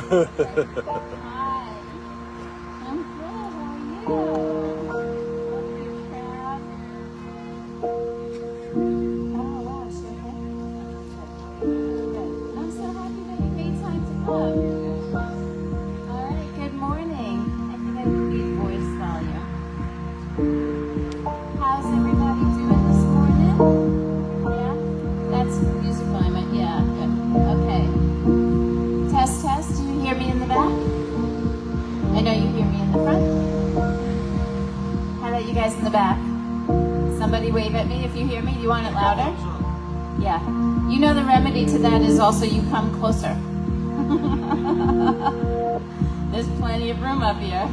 Hi. I'm good. How are you? Oh, wow. She okay? Good. I'm so happy that you made time to come. All right. Good morning. I think I need voice volume. How's everybody doing this morning? Yeah? That's music volume. Yeah. Good. Okay. Test, test. Do you hear me in the back? I know you hear me in the front. How about you guys in the back? Somebody wave at me if you hear me. Do you want it louder? Yeah. You know the remedy to that is also you come closer. There's plenty of room up here.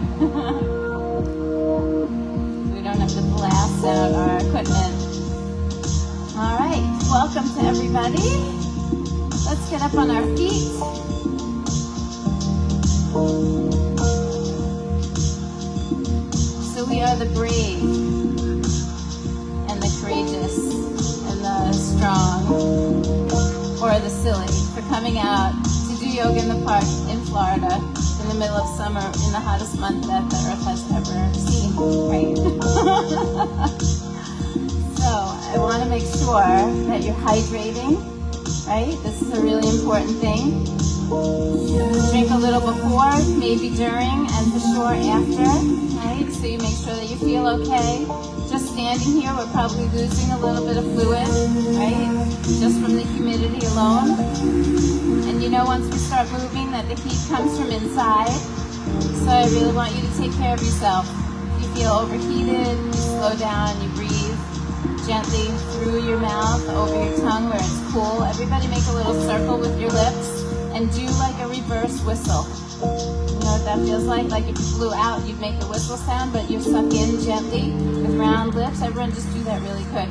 We don't have to blast out our equipment. All right. Welcome to everybody. Let's get up on our feet. So we are the brave and the courageous and the strong or the silly for coming out to do yoga in the park in Florida in the middle of summer in the hottest month that the earth has ever seen, right? So I want to make sure that you're hydrating, right? This is a really important thing. Drink a little before, maybe during, and for sure after, right? So you make sure that you feel okay. Just standing here, we're probably losing a little bit of fluid, right? Just from the humidity alone. And you know once we start moving that the heat comes from inside. So I really want you to take care of yourself. If you feel overheated, you slow down, you breathe gently through your mouth, over your tongue where it's cool. Everybody make a little circle with your lips. And do like a reverse whistle. You know what that feels like? Like if you blew out, you'd make the whistle sound, but you suck in gently with round lips. Everyone just do that really quick.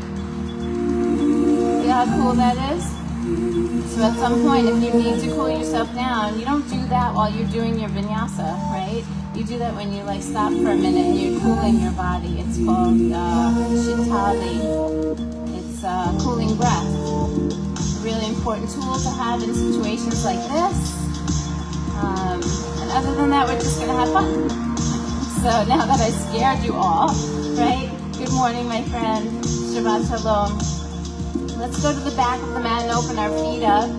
See how cool that is? So at some point, if you need to cool yourself down, you don't do that while you're doing your vinyasa, right? You do that when you like stop for a minute and you're cooling your body. It's called shitali. It's cooling breath. Really important tool to have in situations like this. And other than that, we're just going to have fun. So now that I scared you all, right? Good morning, my friend. Shabbat Shalom. Let's go to the back of the mat and open our feet up.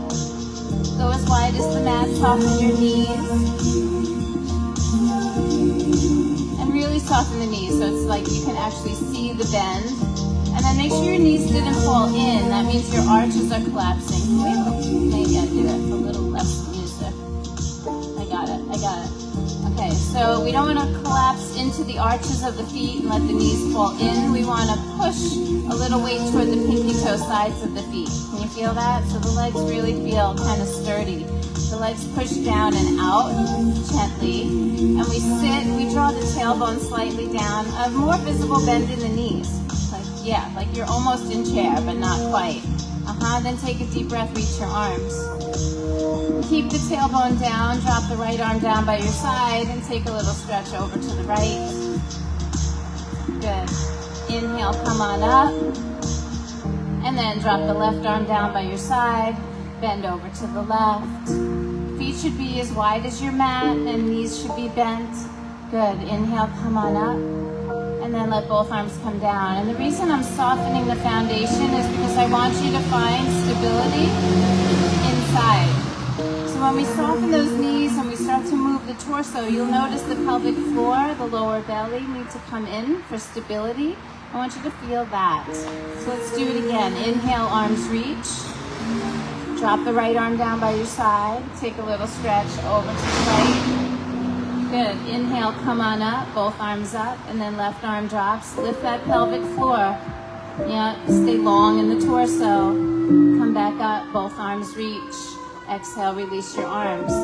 Go as wide as the mat, soften your knees. And really soften the knees so it's like you can actually see the bend. And then make sure your knees didn't fall in. That means your arches are collapsing. Maybe I did it a little less music. I got it. Okay, so we don't want to collapse into the arches of the feet and let the knees fall in. We want to push a little weight toward the pinky toe sides of the feet. Can you feel that? So the legs really feel kind of sturdy. The legs push down and out gently. And we sit, we draw the tailbone slightly down. A more visible bend in the knees. Yeah, like you're almost in chair, but not quite. Then take a deep breath, reach your arms. Keep the tailbone down, drop the right arm down by your side, and take a little stretch over to the right. Good. Inhale, come on up. And then drop the left arm down by your side, bend over to the left. Feet should be as wide as your mat, and knees should be bent. Good. Inhale, come on up. And then let both arms come down. And the reason I'm softening the foundation is because I want you to find stability inside. So when we soften those knees and we start to move the torso, you'll notice the pelvic floor, the lower belly need to come in for stability. I want you to feel that. So let's do it again. Inhale, arms reach. Drop the right arm down by your side. Take a little stretch over to the right. Good. Inhale, come on up, both arms up, and then left arm drops. Lift that pelvic floor. Yeah, stay long in the torso. Come back up, both arms reach. Exhale, release your arms.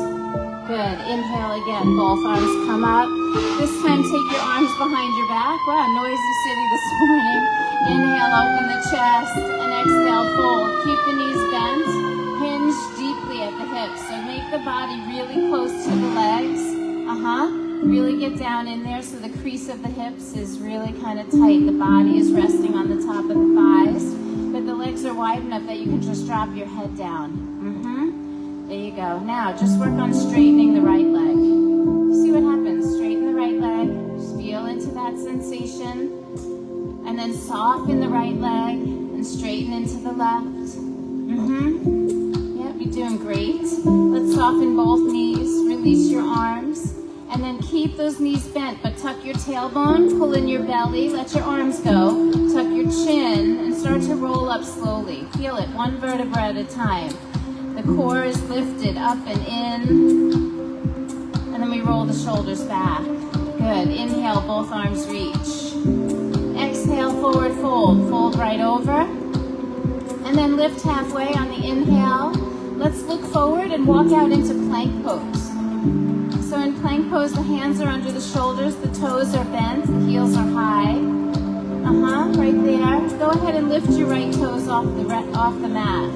Good. Inhale again, both arms come up. This time take your arms behind your back. Wow, noisy city this morning. Inhale, open the chest, and exhale, fold. Keep the knees bent. Hinge deeply at the hips. So make the body really close to the legs. Really get down in there so the crease of the hips is really kind of tight. The body is resting on the top of the thighs, but the legs are wide enough that you can just drop your head down. There you go. Now, just work on straightening the right leg. See what happens. Straighten the right leg. Just feel into that sensation. And then soften the right leg and straighten into the left. Yep, you're doing great. Let's soften both knees. Release your arms. And then keep those knees bent, but tuck your tailbone, pull in your belly, let your arms go, tuck your chin, and start to roll up slowly. Feel it, one vertebra at a time. The core is lifted up and in, and then we roll the shoulders back. Good, inhale, both arms reach. Exhale, forward fold, fold right over, and then lift halfway on the inhale. Let's look forward and walk out into plank pose. So in plank pose, the hands are under the shoulders, the toes are bent, the heels are high. Right there. Go ahead and lift your right toes off the mat.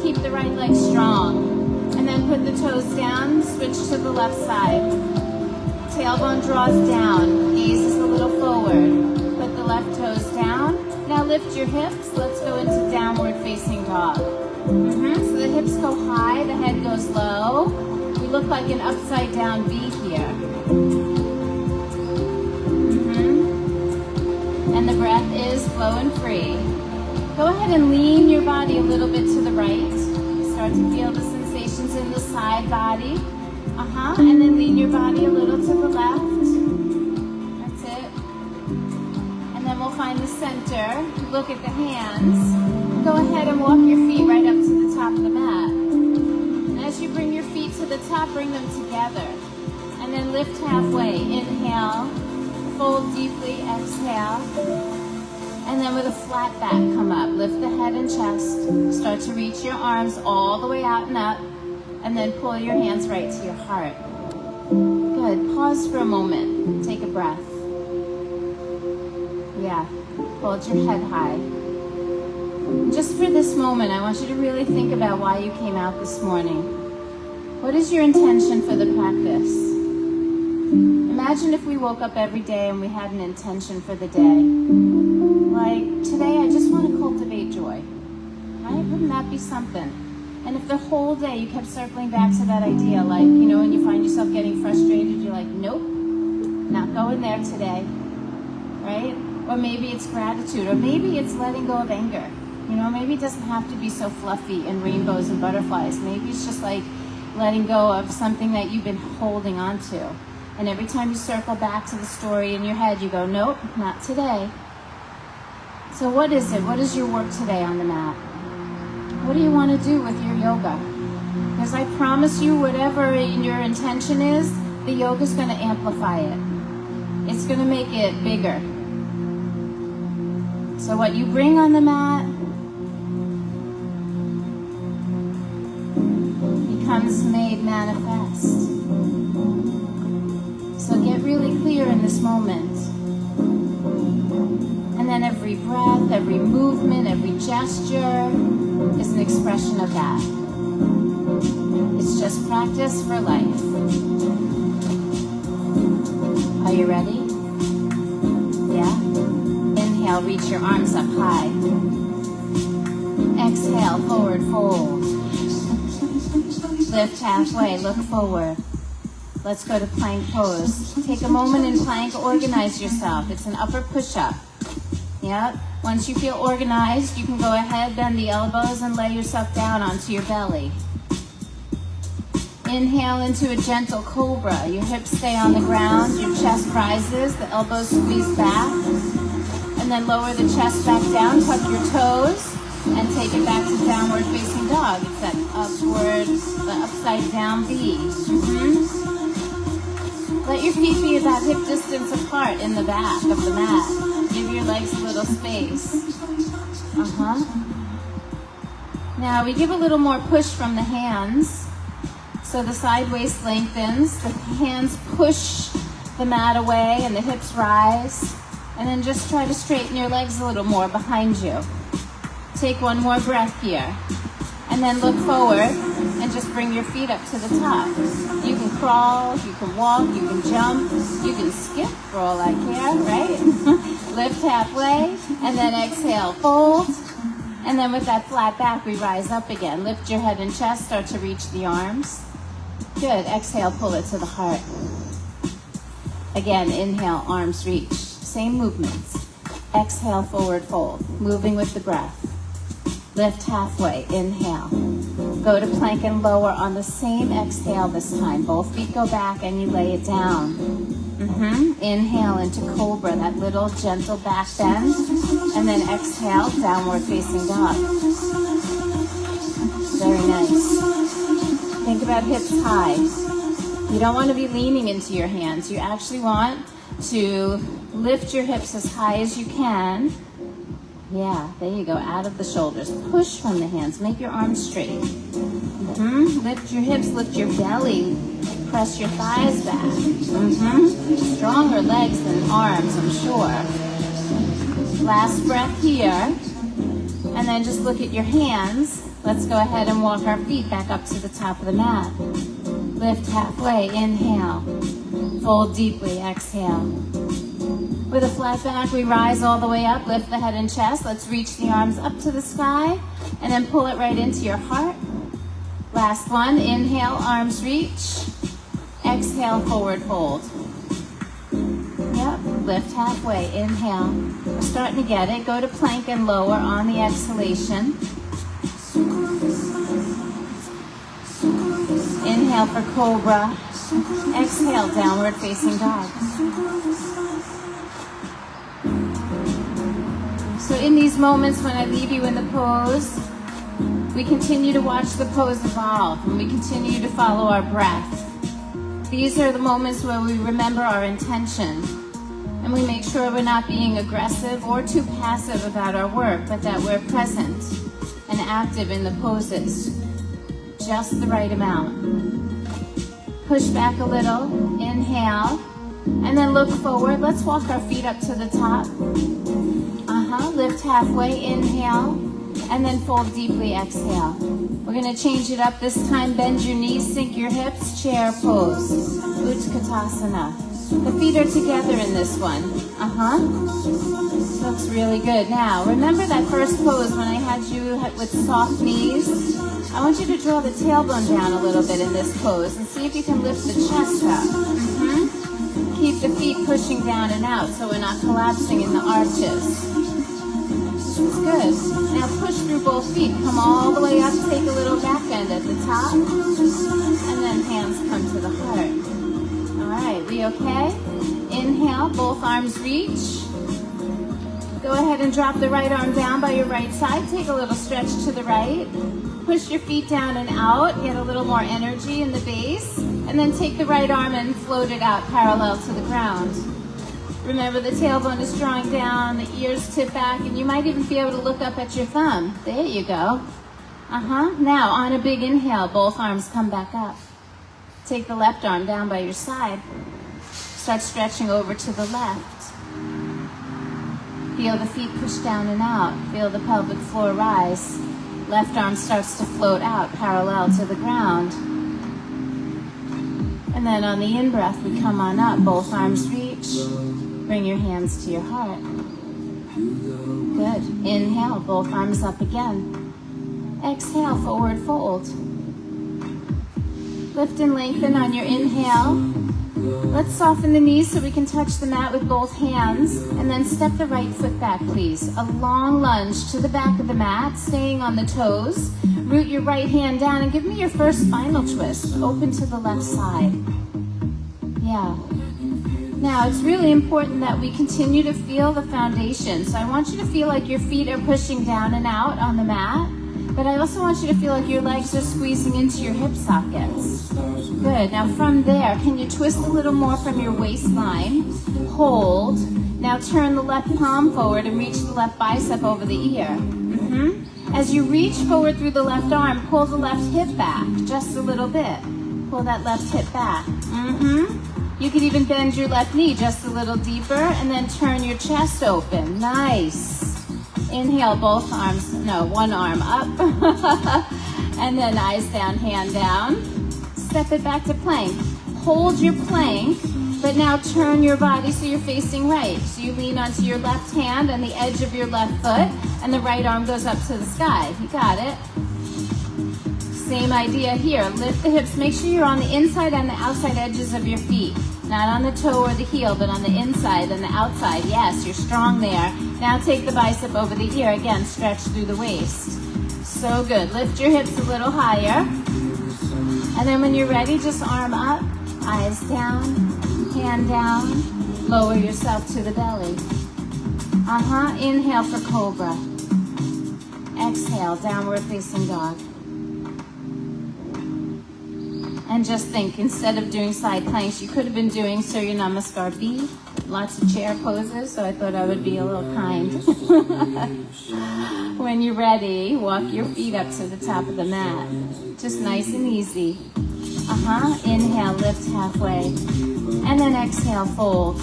Keep the right leg strong. And then put the toes down, switch to the left side. Tailbone draws down, gaze is a little forward. Put the left toes down. Now lift your hips, let's go into downward facing dog. So the hips go high, the head goes low. We look like an upside down V here. And the breath is flowing free. Go ahead and lean your body a little bit to the right. Start to feel the sensations in the side body. And then lean your body a little to the left. That's it. And then we'll find the center. Look at the hands. Go ahead and walk your feet right up to the top of the mat. As you bring your feet to the top, bring them together. And then lift halfway. Inhale. Fold deeply. Exhale. And then with a flat back, come up. Lift the head and chest. Start to reach your arms all the way out and up. And then pull your hands right to your heart. Good. Pause for a moment. Take a breath. Yeah. Hold your head high. Just for this moment, I want you to really think about why you came out this morning. What is your intention for the practice? Imagine if we woke up every day and we had an intention for the day. Like, today I just want to cultivate joy. Right? Wouldn't that be something? And if the whole day you kept circling back to that idea, like, you know, when you find yourself getting frustrated, you're like, nope, not going there today. Right? Or maybe it's gratitude, or maybe it's letting go of anger. You know, maybe it doesn't have to be so fluffy and rainbows and butterflies. Maybe it's just like letting go of something that you've been holding on to. And every time you circle back to the story in your head, you go, nope, not today. So what is it? What is your work today on the mat? What do you want to do with your yoga? Because I promise you, whatever your intention is, the yoga is going to amplify it. It's going to make it bigger. So what you bring on the mat becomes made manifest. So get really clear in this moment. And then every breath, every movement, every gesture is an expression of that. It's just practice for life. Are you ready? Yeah? Inhale, reach your arms up high. Exhale, forward fold. Lift halfway, look forward. Let's go to plank pose. Take a moment in plank, organize yourself. It's an upper push-up. Yeah. Once you feel organized, you can go ahead, bend the elbows, and lay yourself down onto your belly. Inhale into a gentle cobra. Your hips stay on the ground, your chest rises, the elbows squeeze back. And then lower the chest back down, tuck your toes, and take it back to downward facing dog. It's that upward, the upside down V. Let your feet be about hip distance apart in the back of the mat. Give your legs a little space. Now we give a little more push from the hands. So the side waist lengthens, the hands push the mat away and the hips rise. And then just try to straighten your legs a little more behind you. Take one more breath here. And then look forward and just bring your feet up to the top. You can crawl, you can walk, you can jump, you can skip for all I care, right? Lift halfway and then exhale, fold. And then with that flat back, we rise up again. Lift your head and chest, start to reach the arms. Good, exhale, pull it to the heart. Again, inhale, arms reach. Same movements. Exhale, forward fold, moving with the breath. Lift halfway, inhale. Go to plank and lower on the same exhale this time. Both feet go back and you lay it down. Inhale into cobra, that little gentle back bend. And then exhale, downward facing dog. Very nice. Think about hips high. You don't want to be leaning into your hands. You actually want to lift your hips as high as you can. Yeah, there you go, out of the shoulders. Push from the hands, make your arms straight. Lift your hips, lift your belly. Press your thighs back. Stronger legs than arms, I'm sure. Last breath here. And then just look at your hands. Let's go ahead and walk our feet back up to the top of the mat. Lift halfway, inhale. Fold deeply, exhale. With a flat back, we rise all the way up, lift the head and chest. Let's reach the arms up to the sky, and then pull it right into your heart. Last one, inhale, arms reach. Exhale, forward fold. Yep, lift halfway, inhale. We're starting to get it. Go to plank and lower on the exhalation. Inhale for cobra. Exhale, downward facing dog. So in these moments when I leave you in the pose, we continue to watch the pose evolve and we continue to follow our breath. These are the moments where we remember our intention and we make sure we're not being aggressive or too passive about our work, but that we're present and active in the poses, just the right amount. Push back a little, inhale, and then look forward. Let's walk our feet up to the top. Lift halfway, inhale, and then fold deeply, exhale. We're going to change it up this time. Bend your knees, sink your hips, chair pose, Utkatasana. The feet are together in this one. Looks really good. Now, remember that first pose when I had you with soft knees? I want you to draw the tailbone down a little bit in this pose and see if you can lift the chest up. Keep the feet pushing down and out so we're not collapsing in the arches. Good. Now push through both feet. Come all the way up. Take a little back bend at the top. And then hands come to the heart. All right. We okay? Inhale. Both arms reach. Go ahead and drop the right arm down by your right side. Take a little stretch to the right. Push your feet down and out. Get a little more energy in the base. And then take the right arm and float it out parallel to the ground. Remember, the tailbone is drawing down, the ears tip back, and you might even be able to look up at your thumb. There you go. Now, on a big inhale, both arms come back up. Take the left arm down by your side. Start stretching over to the left. Feel the feet push down and out. Feel the pelvic floor rise. Left arm starts to float out parallel to the ground. And then on the in-breath, we come on up. Both arms reach. Bring your hands to your heart. Good. Inhale, both arms up again. Exhale, forward fold. Lift and lengthen on your inhale. Let's soften the knees so we can touch the mat with both hands. And then step the right foot back, please. A long lunge to the back of the mat, staying on the toes. Root your right hand down and give me your first spinal twist. Open to the left side. Yeah. Now, it's really important that we continue to feel the foundation. So I want you to feel like your feet are pushing down and out on the mat, but I also want you to feel like your legs are squeezing into your hip sockets. Good. Now from there, can you twist a little more from your waistline? Hold. Now turn the left palm forward and reach the left bicep over the ear. As you reach forward through the left arm, pull the left hip back just a little bit. Pull that left hip back. You can even bend your left knee just a little deeper and then turn your chest open. Nice. Inhale, both arms, no, one arm up. And then eyes down, hand down. Step it back to plank. Hold your plank. But now turn your body so you're facing right. So you lean onto your left hand and the edge of your left foot, and the right arm goes up to the sky. You got it? Same idea here. Lift the hips. Make sure you're on the inside and the outside edges of your feet. Not on the toe or the heel, but on the inside and the outside. Yes, you're strong there. Now take the bicep over the ear. Again, stretch through the waist. So good. Lift your hips a little higher. And then when you're ready, just arm up, eyes down, hand down. Lower yourself to the belly. Inhale for cobra. Exhale, downward facing dog. And just think, instead of doing side planks, you could have been doing Surya Namaskar B. Lots of chair poses, so I thought I would be a little kind. When you're ready, walk your feet up to the top of the mat. Just nice and easy. Inhale, lift halfway. And then exhale, fold.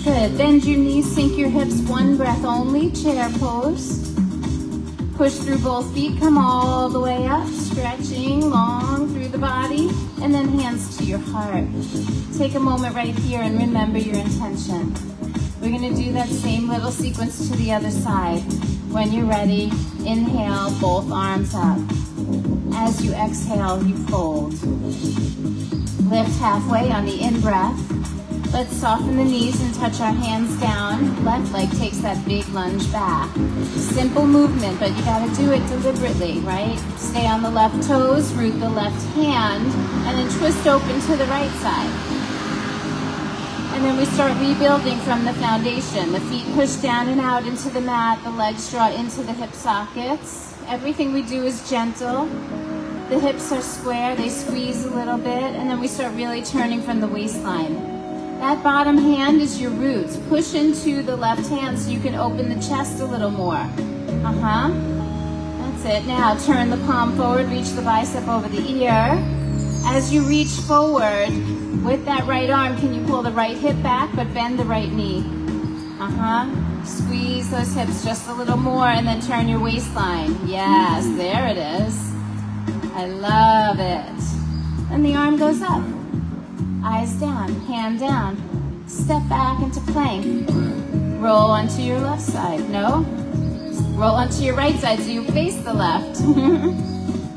Good. Bend your knees, sink your hips, one breath only, chair pose. Push through both feet, come all the way up, stretching long through the body, and then hands to your heart. Take a moment right here and remember your intention. We're gonna do that same little sequence to the other side. When you're ready, inhale, both arms up. As you exhale, you fold. Lift halfway on the in-breath. Let's soften the knees and touch our hands down. Left leg takes that big lunge back. Simple movement, but you gotta do it deliberately, right? Stay on the left toes, root the left hand, and then twist open to the right side. And then we start rebuilding from the foundation. The feet push down and out into the mat, the legs draw into the hip sockets. Everything we do is gentle. The hips are square, they squeeze a little bit, and then we start really turning from the waistline. That bottom hand is your roots. Push into the left hand so you can open the chest a little more. That's it. Now turn the palm forward, reach the bicep over the ear. As you reach forward with that right arm, can you pull the right hip back but bend the right knee? Squeeze those hips just a little more and then turn your waistline. Yes, there it is. I love it. And the arm goes up. Eyes down, hand down. Step back into plank. Roll onto your left side. No? Roll onto your right side so you face the left.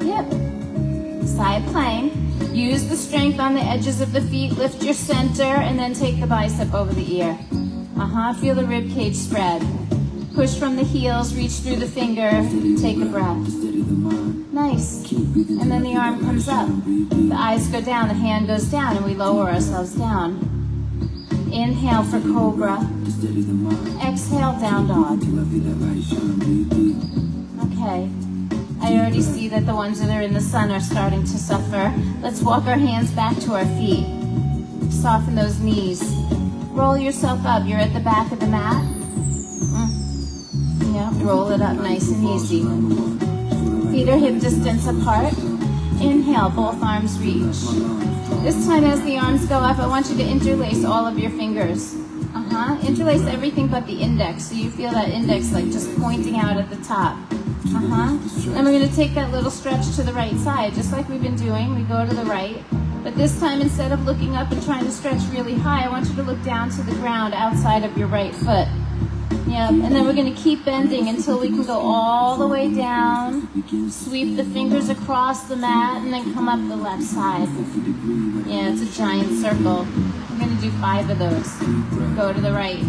Yep. Side plank. Use the strength on the edges of the feet. Lift your center and then take the bicep over the ear. Feel the rib cage spread. Push from the heels, reach through the finger. Take a breath. Nice. And then the arm comes up. The eyes go down, the hand goes down, and we lower ourselves down. Inhale for cobra. Exhale, down dog. Okay. I already see that the ones that are in the sun are starting to suffer. Let's walk our hands back to our feet. Soften those knees. Roll yourself up. You're at the back of the mat. Yeah, roll it up nice and easy. Feet are hip distance apart. Inhale, both arms reach. This time as the arms go up, I want you to interlace all of your fingers. Interlace everything but the index, so you feel that index like just pointing out at the top. And we're going to take that little stretch to the right side, just like we've been doing. We go to the right. But this time, instead of looking up and trying to stretch really high, I want you to look down to the ground outside of your right foot. Yep, and then we're going to keep bending until we can go all the way down, sweep the fingers across the mat, and then come up the left side. Yeah, it's a giant circle. We're going to do 5 of those. Go to the right.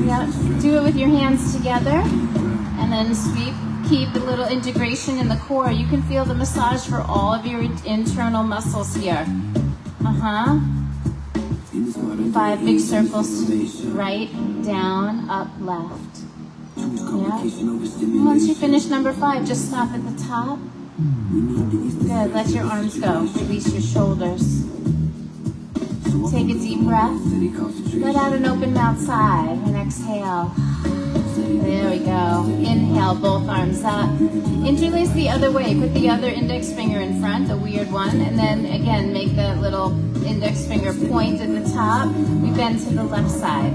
Yep, do it with your hands together, and then sweep. Keep a little integration in the core. You can feel the massage for all of your internal muscles here. 5 big circles, right, down, up, left. Yeah. Once you finish number 5, just stop at the top. Good, let your arms go. Release your shoulders. Take a deep breath. Let out an open mouth sigh and exhale. There we go. Inhale, both arms up. Interlace the other way. Put the other index finger in front, the weird one, and then again make that little index finger point at the top. We bend to the left side.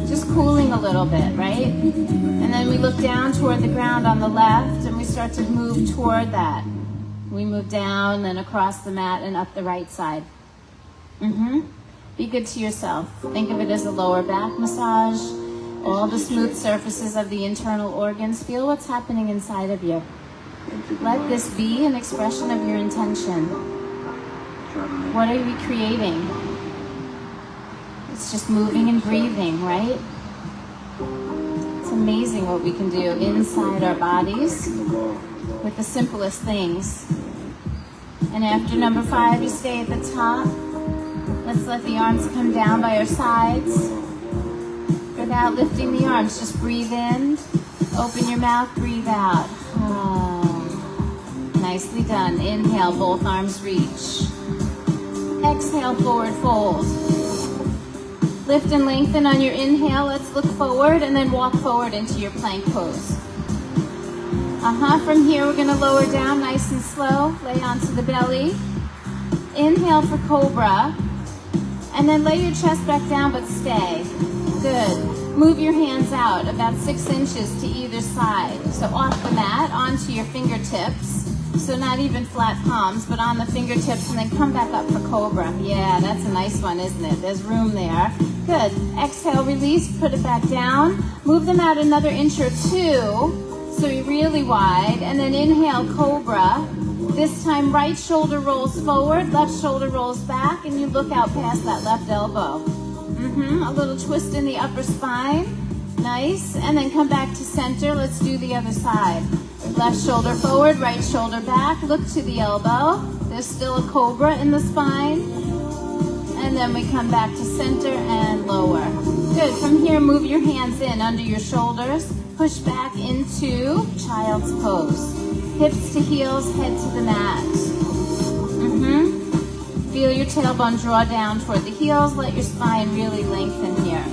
Just cooling a little bit, right? And then we look down toward the ground on the left and we start to move toward that. We move down, then across the mat and up the right side. Be good to yourself. Think of it as a lower back massage. All the smooth surfaces of the internal organs. Feel what's happening inside of you. Let this be an expression of your intention. What are you creating? It's just moving and breathing, right? It's amazing what we can do inside our bodies with the simplest things. And after number 5, you stay at the top. Let's let the arms come down by our sides. Without lifting the arms, just breathe in. Open your mouth, breathe out. Nicely done. Inhale, both arms reach. Exhale, forward fold. Lift and lengthen on your inhale. Let's look forward and then walk forward into your plank pose. From here, we're going to lower down nice and slow. Lay onto the belly. Inhale for cobra. And then lay your chest back down, but stay. Good. Move your hands out about 6 inches to either side. So off the mat, onto your fingertips. So not even flat palms, but on the fingertips, and then come back up for cobra. Yeah, that's a nice one, isn't it? There's room there. Good. Exhale, release, put it back down. Move them out another inch or 2. So you're really wide, and then inhale, cobra. This time, right shoulder rolls forward, left shoulder rolls back, and you look out past that left elbow. A little twist in the upper spine. Nice. And then come back to center. Let's do the other side. Left shoulder forward, right shoulder back. Look to the elbow. There's still a cobra in the spine. And then we come back to center and lower. Good. From here, move your hands in under your shoulders. Push back into child's pose. Hips to heels, head to the mat. Feel your tailbone draw down toward the heels. Let your spine really lengthen here.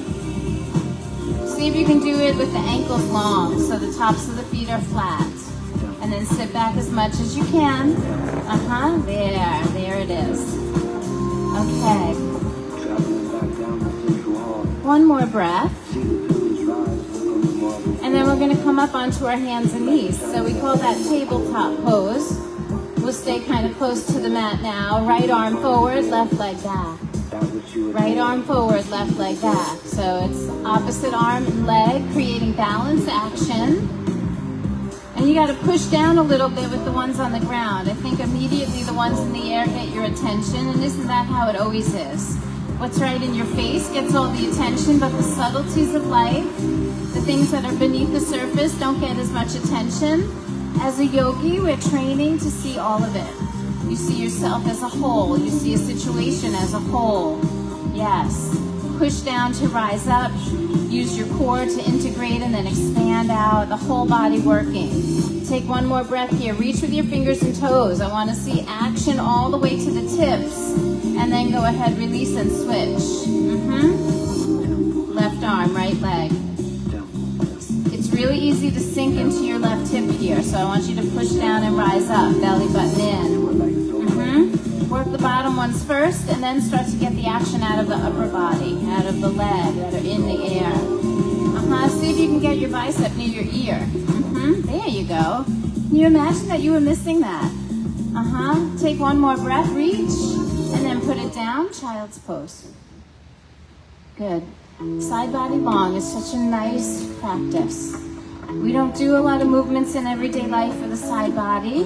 See if you can do it with the ankles long, so the tops of the feet are flat. And then sit back as much as you can. There it is. Okay. One more breath. And then we're going to come up onto our hands and knees. So we call that tabletop pose. We'll stay kind of close to the mat now. Right arm forward, left leg back. Right arm forward, left leg back. So it's opposite arm and leg, creating balance action. And you got to push down a little bit with the ones on the ground. I think immediately the ones in the air get your attention, and isn't that how it always is? What's right in your face gets all the attention, but the subtleties of life, the things that are beneath the surface, don't get as much attention. As a yogi, we're training to see all of it. You see yourself as a whole. You see a situation as a whole. Yes. Push down to rise up. Use your core to integrate and then expand out. The whole body working. Take one more breath here. Reach with your fingers and toes. I want to see action all the way to the tips. And then go ahead, release and switch. Left arm, right leg. It's really easy to sink into your left hip here, so I want you to push down and rise up, belly button in. Work the bottom ones first, and then start to get the action out of the upper body, out of the leg that are in the air. See if you can get your bicep near your ear. There you go. Can you imagine that you were missing that? Take one more breath, reach, and then put it down, child's pose. Good. Side body long is such a nice practice. We don't do a lot of movements in everyday life for the side body.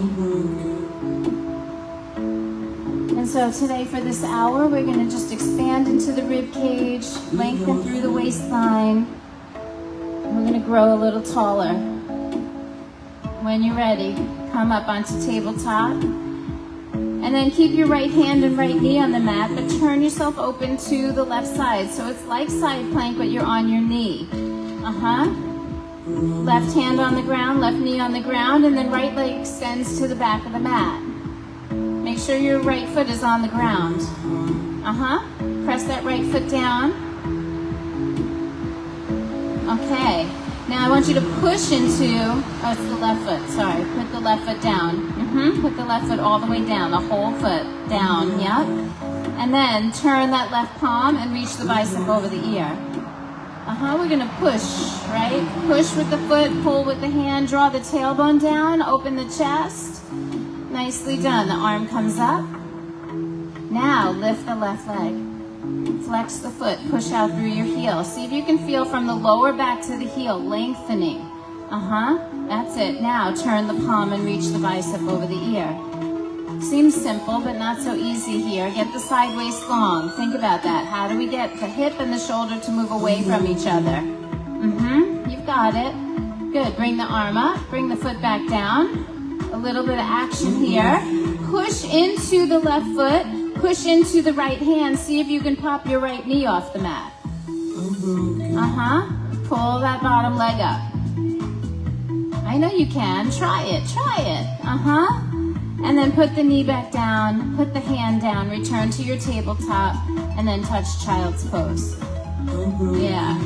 And so today for this hour, we're going to just expand into the rib cage, lengthen through the waistline. We're going to grow a little taller. When you're ready, come up onto tabletop. And then keep your right hand and right knee on the mat, but turn yourself open to the left side. So it's like side plank, but you're on your knee. Left hand on the ground, left knee on the ground, and then right leg extends to the back of the mat. Make sure your right foot is on the ground. Press that right foot down. Okay. Now I want you to push into, oh, it's the left foot, sorry. Put the left foot down. Put the left foot all the way down, the whole foot down, yep. And then turn that left palm and reach the bicep over the ear. We're gonna push, right? Push with the foot, pull with the hand, draw the tailbone down, open the chest. Nicely done. The arm comes up. Now lift the left leg. Flex the foot. Push out through your heel. See if you can feel from the lower back to the heel, lengthening. That's it. Now turn the palm and reach the bicep over the ear. Seems simple, but not so easy here. Get the side waist long. Think about that. How do we get the hip and the shoulder to move away from each other? You've got it. Good. Bring the arm up. Bring the foot back down. A little bit of action here. Push into the left foot. Push into the right hand. See if you can pop your right knee off the mat. Pull that bottom leg up. I know you can. Try it. Try it. And then put the knee back down. Put the hand down. Return to your tabletop. And then touch child's pose. Yeah.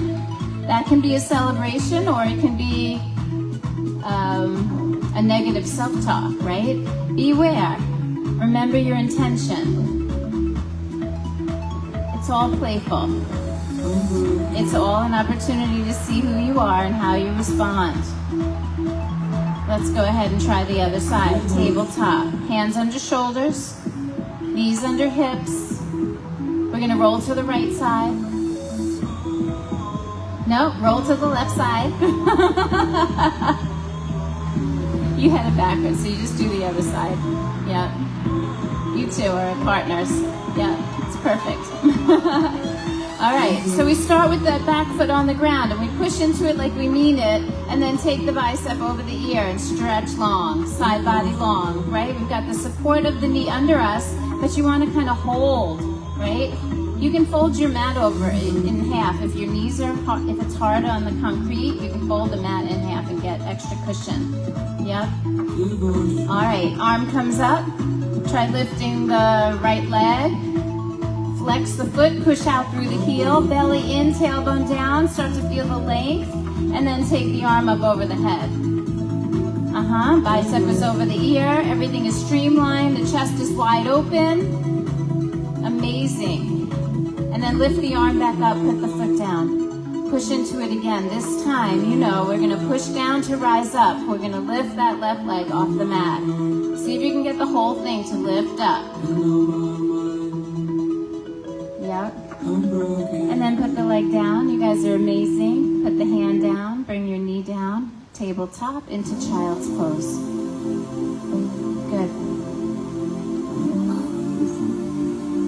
That can be a celebration, or it can be a negative self-talk, right? Beware. Remember your intention. It's all playful. It's all an opportunity to see who you are and how you respond. Let's go ahead and try the other side. Tabletop. Hands under shoulders. Knees under hips. We're going to roll to the right side. No, roll to the left side. You had it backwards, so you just do the other side. Yeah. You two are partners. Yeah, it's perfect. All right, so we start with that back foot on the ground, and we push into it like we mean it, and then take the bicep over the ear and stretch long, side body long, right? We've got the support of the knee under us, but you want to kind of hold, right? You can fold your mat over in half. If your knees are hard, if it's hard on the concrete, you can fold the mat in half and get extra cushion. Yep. All right, arm comes up. Try lifting the right leg. Flex the foot, push out through the heel, belly in, tailbone down, start to feel the length, and then take the arm up over the head. Bicep is over the ear, everything is streamlined, the chest is wide open. Amazing. And then lift the arm back up, put the foot down. Push into it again. This time, you know, we're gonna push down to rise up. We're gonna lift that left leg off the mat. See if you can get the whole thing to lift up. Yep. And then put the leg down. You guys are amazing. Put the hand down, bring your knee down, tabletop into child's pose. Good.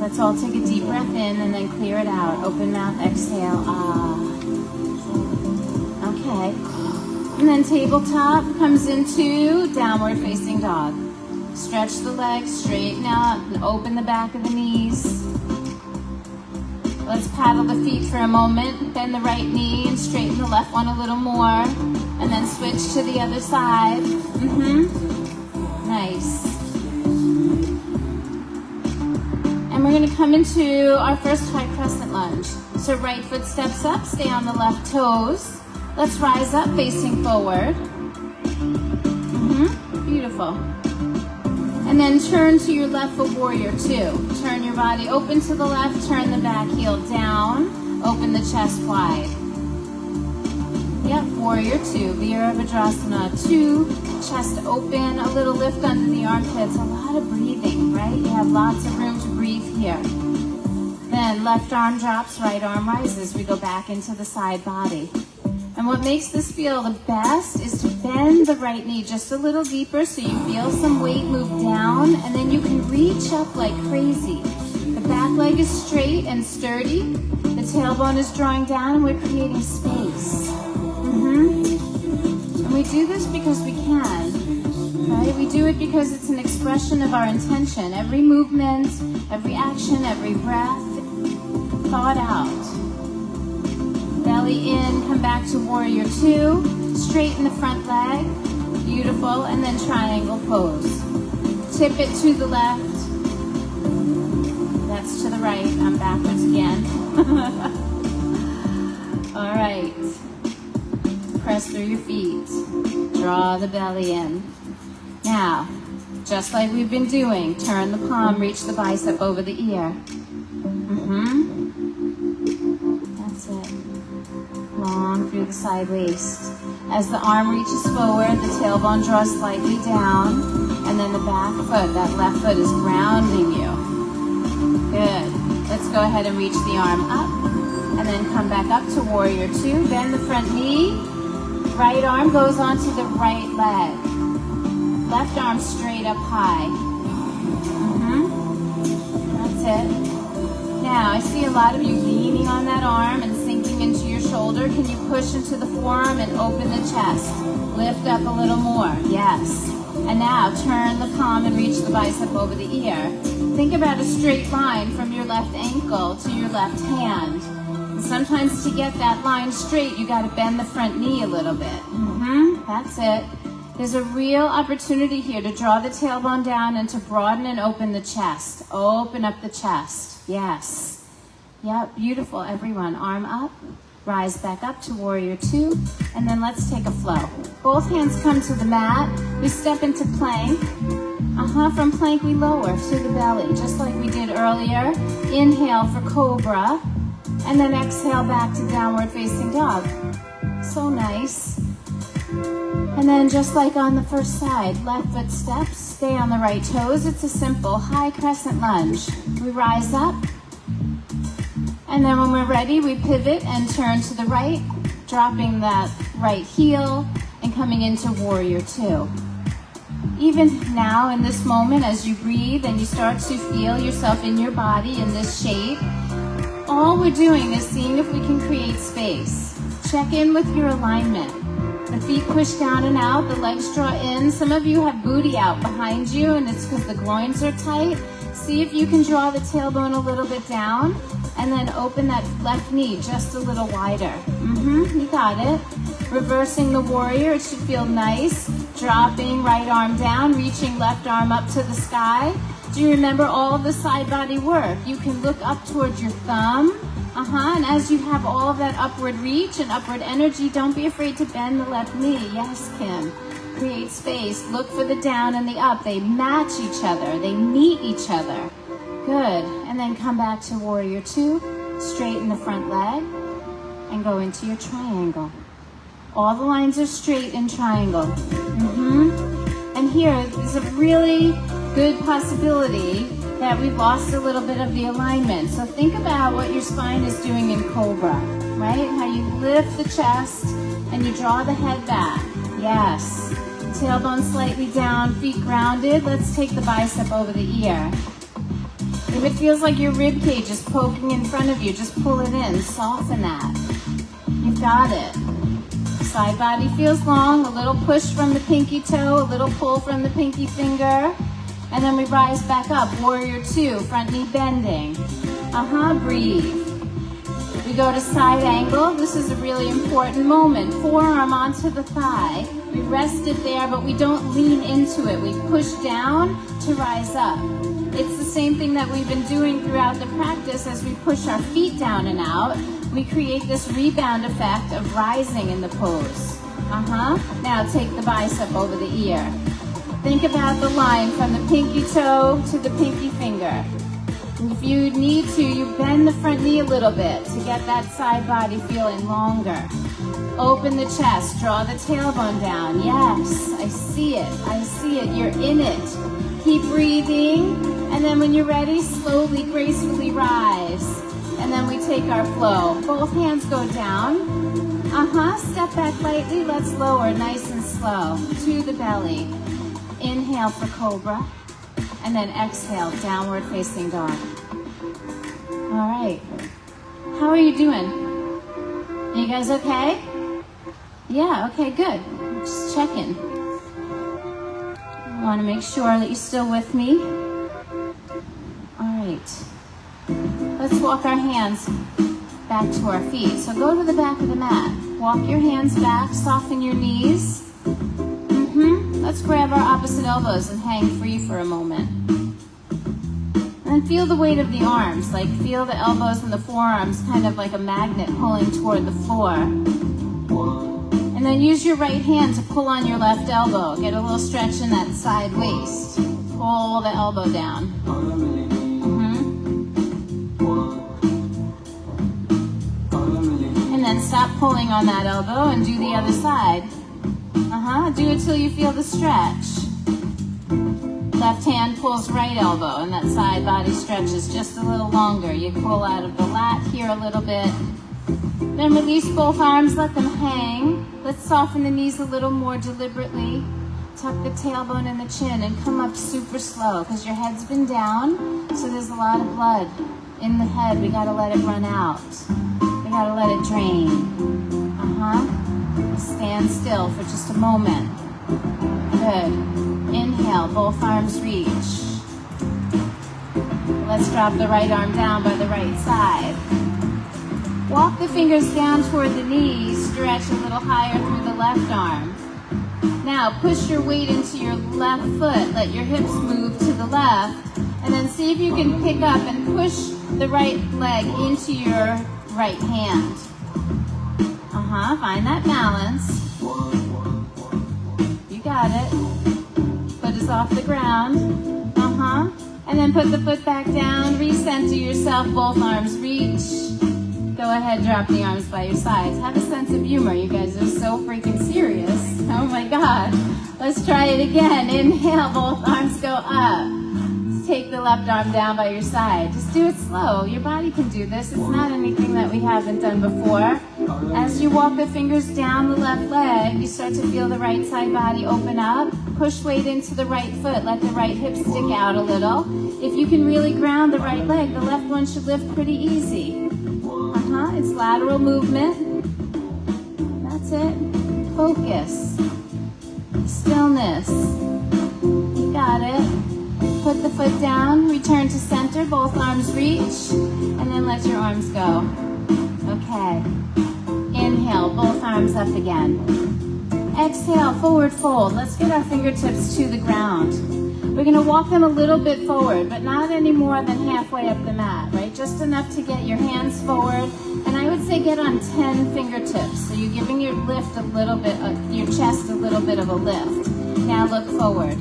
Let's all take a deep breath in and then clear it out. Open mouth, exhale. Okay. And then tabletop comes into downward facing dog. Stretch the legs, straighten out, and open the back of the knees. Let's paddle the feet for a moment. Bend the right knee and straighten the left one a little more. And then switch to the other side. Nice. And we're going to come into our first high crescent lunge. So right foot steps up, stay on the left toes. Let's rise up facing forward. Beautiful. And then turn to your left for warrior two. Turn your body open to the left, turn the back heel down, open the chest wide. Yep, warrior two, Virabhadrasana 2, chest open, a little lift under the armpits, a lot of breathing, right? You have lots of room to breathe here. Then left arm drops, right arm rises. We go back into the side body. And what makes this feel the best is to bend the right knee just a little deeper so you feel some weight move down, and then you can reach up like crazy. The back leg is straight and sturdy. The tailbone is drawing down, and we're creating space. And we do this because we can, right? We do it because it's an expression of our intention. Every movement, every action, every breath, thought out. Belly in, come back to warrior two, straighten the front leg, beautiful, and then triangle pose. Tip it to the left, that's to the right, I'm backwards again. All right, press through your feet, draw the belly in. Now, just like we've been doing, turn the palm, reach the bicep over the ear. That's it. Long through the side waist. As the arm reaches forward, the tailbone draws slightly down, and And then the back foot, that left foot is grounding you. Good. Let's go ahead and reach the arm up. And then come back up to warrior two. Bend the front knee. Right arm goes onto the right leg. Left arm straight up high. That's it. Now, I see a lot of you leaning on that arm and sinking into your shoulder. Can you push into the forearm and open the chest? Lift up a little more. Yes. And now, turn the palm and reach the bicep over the ear. Think about a straight line from your left ankle to your left hand. And sometimes to get that line straight, you got to bend the front knee a little bit. That's it. There's a real opportunity here to draw the tailbone down and to broaden and open the chest. Open up the chest. Yes. Yep, beautiful, everyone. Arm up. Rise back up to warrior two. And then let's take a flow. Both hands come to the mat. We step into plank. From plank we lower to the belly, just like we did earlier. Inhale for cobra. And then exhale back to downward facing dog. So nice. And then just like on the first side, left foot steps, stay on the right toes. It's a simple high crescent lunge. We rise up. And then when we're ready, we pivot and turn to the right, dropping that right heel and coming into warrior two. Even now in this moment, as you breathe and you start to feel yourself in your body in this shape, all we're doing is seeing if we can create space. Check in with your alignment. The feet push down and out, the legs draw in. Some of you have booty out behind you and it's because the groins are tight. See if you can draw the tailbone a little bit down and then open that left knee just a little wider. You got it. Reversing the warrior, it should feel nice. Dropping right arm down, reaching left arm up to the sky. Do you remember all of the side body work? You can look up towards your thumb. And as you have all of that upward reach and upward energy, don't be afraid to bend the left knee. Yes, Kim. Create space. Look for the down and the up. They match each other. They meet each other. Good. And then come back to warrior two. Straighten the front leg and go into your triangle. All the lines are straight in triangle. And here is a really good possibility that we've lost a little bit of the alignment. So think about what your spine is doing in cobra, right? How you lift the chest and you draw the head back. Yes. Tailbone slightly down, feet grounded. Let's take the bicep over the ear. If it feels like your rib cage is poking in front of you, just pull it in, soften that. You've got it. Side body feels long, a little push from the pinky toe, a little pull from the pinky finger. And then we rise back up, warrior two, front knee bending. Breathe. We go to side angle. This is a really important moment. Forearm onto the thigh. We rest it there, but we don't lean into it. We push down to rise up. It's the same thing that we've been doing throughout the practice. As we push our feet down and out, we create this rebound effect of rising in the pose. Now take the bicep over the ear. Think about the line from the pinky toe to the pinky finger. And if you need to, you bend the front knee a little bit to get that side body feeling longer. Open the chest, draw the tailbone down. Yes, I see it. I see it. You're in it. Keep breathing. And then when you're ready, slowly, gracefully rise. And then we take our flow. Both hands go down. Step back lightly. Let's lower nice and slow to the belly. Inhale for cobra. And then exhale, downward facing dog. All right. How are you doing? Are you guys okay? Yeah, okay, good. Just checking. I want to make sure that you're still with me. All right. Let's walk our hands back to our feet. So go to the back of the mat. Walk your hands back, soften your knees. Let's grab our opposite elbows and hang free for a moment. And feel the weight of the arms, like feel the elbows and the forearms kind of like a magnet pulling toward the floor. And then use your right hand to pull on your left elbow. Get a little stretch in that side waist. Pull the elbow down. And then stop pulling on that elbow and do the other side. Do it till you feel the stretch. Left hand pulls right elbow, and that side body stretches just a little longer. You pull out of the lat here a little bit. Then release both arms, let them hang. Let's soften the knees a little more deliberately. Tuck the tailbone and the chin and come up super slow because your head's been down, so there's a lot of blood in the head. We gotta let it run out. We gotta let it drain. Stand still for just a moment. Good. Inhale, both arms reach. Let's drop the right arm down by the right side. Walk the fingers down toward the knees, stretch a little higher through the left arm. Now push your weight into your left foot, let your hips move to the left, and then see if you can pick up and push the right leg into your right hand. Find that balance. You got it. Foot is off the ground. And then put the foot back down, recenter yourself, both arms reach. Go ahead, drop the arms by your sides. Have a sense of humor. You guys are so freaking serious. Oh my God. Let's try it again. Inhale, both arms go up. Take the left arm down by your side. Just do it slow. Your body can do this. It's not anything that we haven't done before. As you walk the fingers down the left leg, you start to feel the right side body open up. Push weight into the right foot. Let the right hip stick out a little. If you can really ground the right leg, the left one should lift pretty easy. It's lateral movement. That's it. Focus. Stillness. You got it. Put the foot down, return to center, both arms reach, and then let your arms go. Okay. Inhale, both arms up again. Exhale, forward fold. Let's get our fingertips to the ground. We're going to walk them a little bit forward, but not any more than halfway up the mat, right? Just enough to get your hands forward. And I would say get on 10 fingertips. So you're giving your lift a little bit, your chest a little bit of a lift. Now look forward.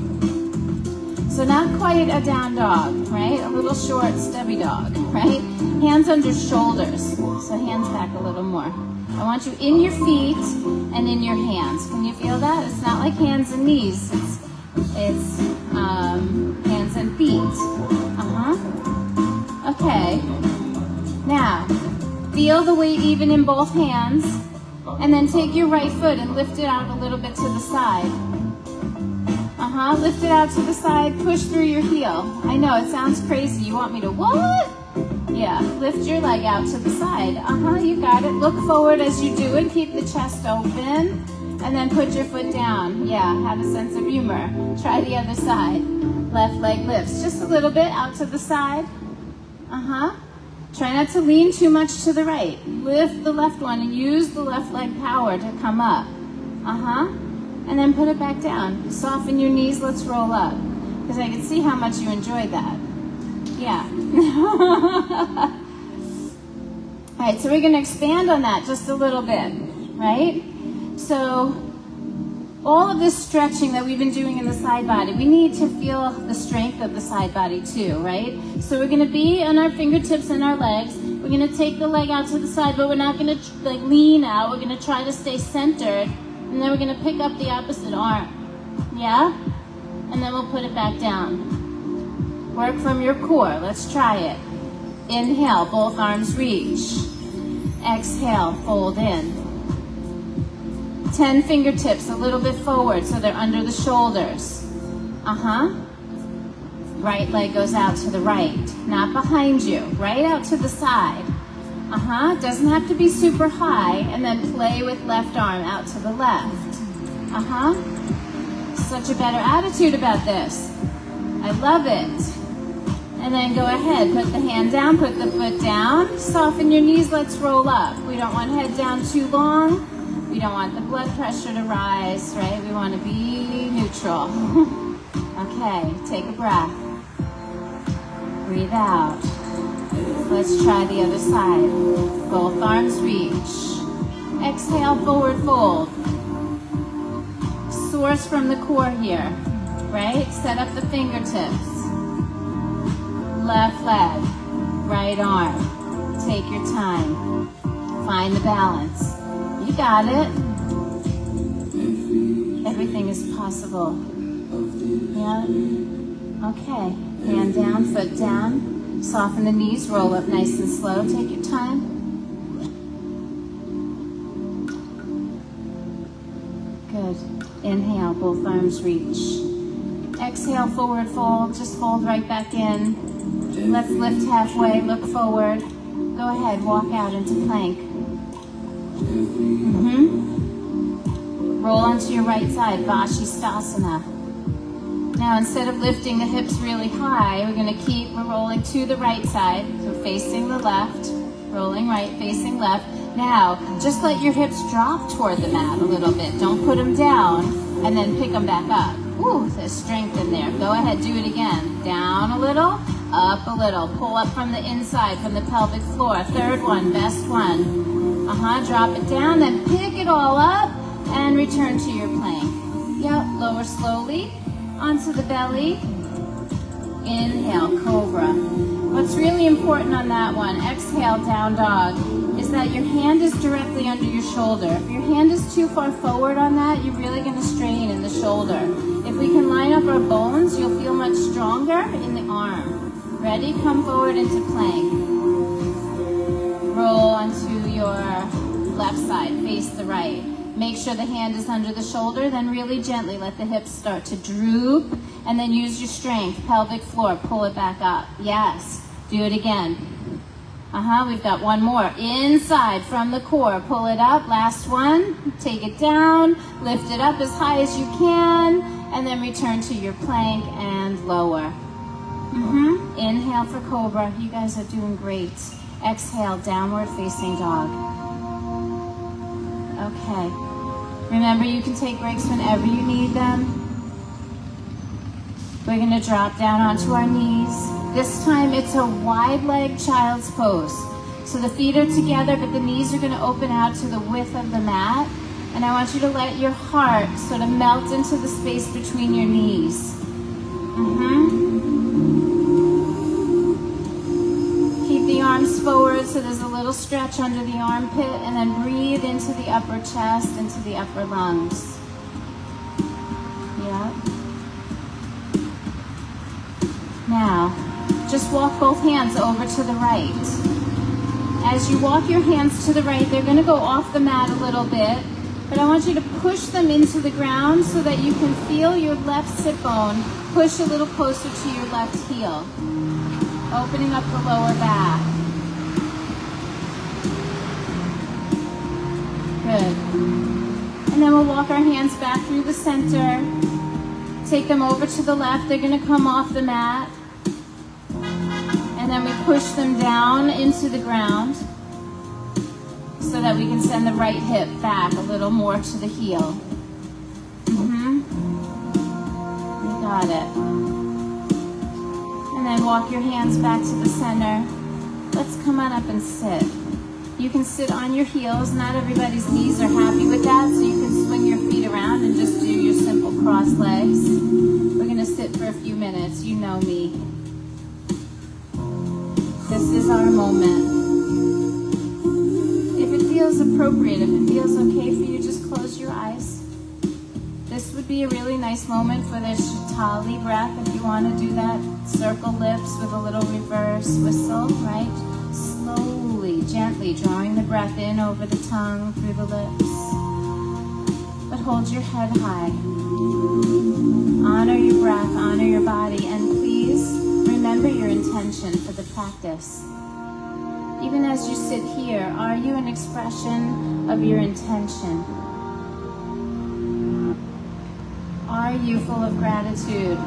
So not quite a down dog, right? A little short, stubby dog, right? Hands under shoulders. So hands back a little more. I want you in your feet and in your hands. Can you feel that? It's not like hands and knees. It's hands and feet. Okay. Now, feel the weight even in both hands. And then take your right foot and lift it out a little bit to the side. Lift it out to the side, push through your heel. I know, it sounds crazy. You want me to what? Yeah, lift your leg out to the side. You got it. Look forward as you do it. Keep the chest open. And then put your foot down. Yeah, have a sense of humor. Try the other side. Left leg lifts just a little bit out to the side. Try not to lean too much to the right. Lift the left one and use the left leg power to come up. And then put it back down. Soften your knees, let's roll up. Because I can see how much you enjoyed that. Yeah. All right, so we're going to expand on that just a little bit, right? So all of this stretching that we've been doing in the side body, we need to feel the strength of the side body too, right? So we're going to be on our fingertips and our legs. We're going to take the leg out to the side, but we're not going to lean out. We're going to try to stay centered. And then we're going to pick up the opposite arm. Yeah? And then we'll put it back down. Work from your core. Let's try it. Inhale, both arms reach. Exhale, fold in. 10 fingertips a little bit forward so they're under the shoulders. Right leg goes out to the right, not behind you. Right out to the side. Doesn't have to be super high. And then play with left arm out to the left. Such a better attitude about this. I love it. And then go ahead, put the hand down, put the foot down. Soften your knees, let's roll up. We don't want head down too long. We don't want the blood pressure to rise, right? We want to be neutral. Okay, take a breath. Breathe out. Let's try the other side. Both arms reach. Exhale, forward fold. Source from the core here, right? Set up the fingertips. Left leg, right arm. Take your time. Find the balance. You got it. Everything is possible. Yeah? Okay, hand down, foot down. Soften the knees, roll up nice and slow. Take your time. Good. Inhale, both arms reach. Exhale, forward fold. Just fold right back in. Let's lift halfway, look forward. Go ahead, walk out into plank. Roll onto your right side, Vashisthasana. Now, instead of lifting the hips really high, we're going to keep rolling to the right side. So facing the left, rolling right, facing left. Now, just let your hips drop toward the mat a little bit. Don't put them down, and then pick them back up. Ooh, there's strength in there. Go ahead, do it again. Down a little, up a little. Pull up from the inside, from the pelvic floor. Third one, best one. Drop it down, then pick it all up, and return to your plank. Yep, lower slowly onto the belly. Inhale, cobra. What's really important on that one, exhale, down dog, is that your hand is directly under your shoulder. If your hand is too far forward on that, you're really going to strain in the shoulder. If we can line up our bones, you'll feel much stronger in the arm. Ready? Come forward into plank. Roll onto your left side, face the right. Make sure the hand is under the shoulder, then really gently let the hips start to droop, and then use your strength, pelvic floor, pull it back up. Yes, do it again. We've got one more. Inside from the core, pull it up. Last one, take it down, lift it up as high as you can, and then return to your plank and lower. Inhale for cobra. You guys are doing great. Exhale, downward facing dog. Okay. Remember, you can take breaks whenever you need them. We're going to drop down onto our knees. This time it's a wide leg child's pose. So the feet are together, but the knees are going to open out to the width of the mat. And I want you to let your heart sort of melt into the space between your knees. Keep the arms forward so there's a little stretch under the armpit, and then breathe into the upper chest, into the upper lungs. Yeah. Now, just walk both hands over to the right. As you walk your hands to the right, they're going to go off the mat a little bit, but I want you to push them into the ground so that you can feel your left sit bone push a little closer to your left heel, opening up the lower back. Good. And then we'll walk our hands back through the center. Take them over to the left. They're going to come off the mat. And then we push them down into the ground so that we can send the right hip back a little more to the heel. You got it. And then walk your hands back to the center. Let's come on up and sit. You can sit on your heels. Not everybody's knees are happy with that, so you can swing your feet around and just do your simple cross legs. We're going to sit for a few minutes. You know me. This is our moment. If it feels appropriate, if it feels okay for you, just close your eyes. This would be a really nice moment for the Shatali breath if you want to do that. Circle lips with a little reverse whistle, right? Slowly, gently drawing the breath in over the tongue, through the lips. But hold your head high. Honor your breath, honor your body, and please remember your intention for the practice. Even as you sit here, are you an expression of your intention? Are you full of gratitude?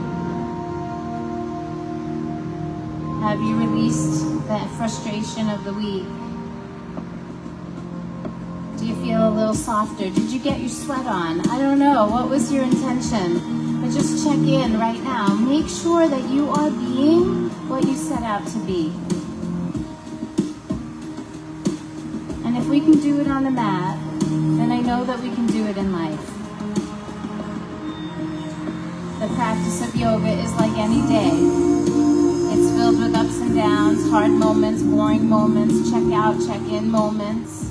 Have you released the frustration of the week? Do you feel a little softer? Did you get your sweat on? I don't know. What was your intention? But just check in right now. Make sure that you are being what you set out to be. And if we can do it on the mat, then I know that we can do it in life. The practice of yoga is like any day. It's filled with ups and downs, hard moments, boring moments, check out, check in moments.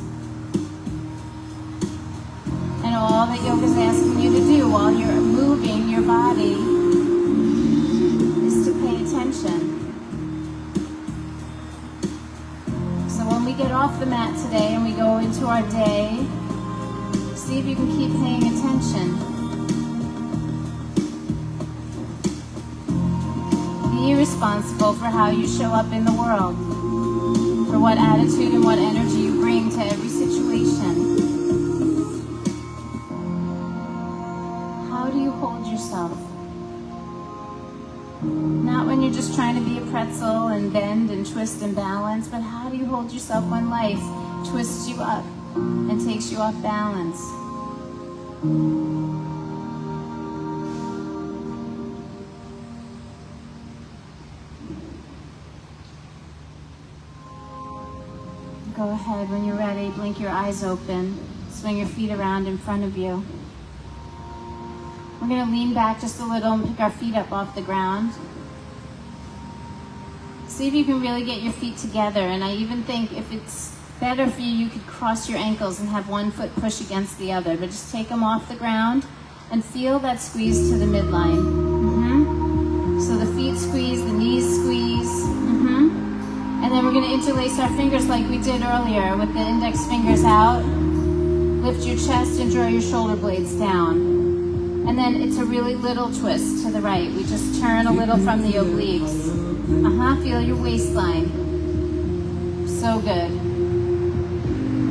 And all that yoga is asking you to do while you're moving your body is attention. So when we get off the mat today and we go into our day, see if you can keep paying attention. Be responsible for how you show up in the world, for what attitude and what energy you bring to every situation. How do you hold yourself? Not when you're just trying to be a pretzel and bend and twist and balance, but how do you hold yourself when life twists you up and takes you off balance? Go ahead, when you're ready, blink your eyes open, swing your feet around in front of you. We're going to lean back just a little and pick our feet up off the ground. See if you can really get your feet together, and I even think if it's better for you, you could cross your ankles and have one foot push against the other, but just take them off the ground and feel that squeeze to the midline. So the feet squeeze, the knees squeeze. And then we're going to interlace our fingers like we did earlier with the index fingers out. Lift your chest and draw your shoulder blades down. And then it's a really little twist to the right. We just turn a little from the obliques. Feel your waistline. So good.